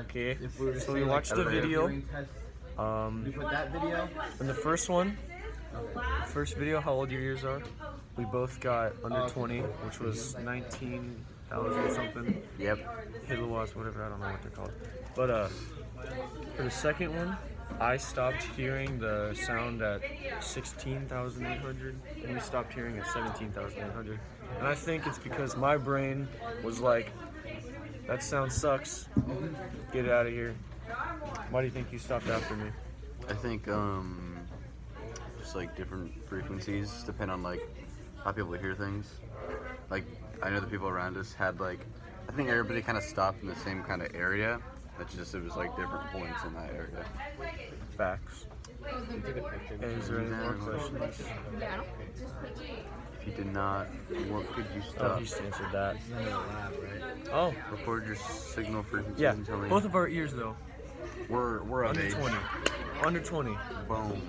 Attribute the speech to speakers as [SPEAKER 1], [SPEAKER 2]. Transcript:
[SPEAKER 1] Okay,
[SPEAKER 2] If we were to
[SPEAKER 1] so
[SPEAKER 2] say,
[SPEAKER 1] we
[SPEAKER 2] like,
[SPEAKER 1] watched
[SPEAKER 2] a
[SPEAKER 1] the video.
[SPEAKER 2] viewing test,
[SPEAKER 1] Um,
[SPEAKER 2] we put that video.
[SPEAKER 1] in the first one, first video, how old your ears are? We both got under 20, which was 19,000 something.
[SPEAKER 3] Yep.
[SPEAKER 1] Kilowatts, whatever, I don't know what they're called. But for the second one, I stopped hearing the sound at 16,800, and we stopped hearing at 17,800. And I think it's because my brain was like, that sound sucks, get it out of here. Why do you think you stopped after me?
[SPEAKER 3] I think just like different frequencies depend on like how people hear things. Like I know the people around us had like I think everybody kind of stopped in the same kind of area. It's just it was like different points in that area.
[SPEAKER 1] Facts. Is there any more questions?
[SPEAKER 3] If you did not, what could you
[SPEAKER 1] Oh,
[SPEAKER 3] stop?
[SPEAKER 1] he just answered that.
[SPEAKER 2] It's in the lab, right?
[SPEAKER 1] Oh,
[SPEAKER 3] Record your signal frequency
[SPEAKER 1] yeah.
[SPEAKER 3] until
[SPEAKER 1] Both of our ears though.
[SPEAKER 3] we're of
[SPEAKER 1] Under
[SPEAKER 3] age.
[SPEAKER 1] 20. Under 20.
[SPEAKER 3] Boom.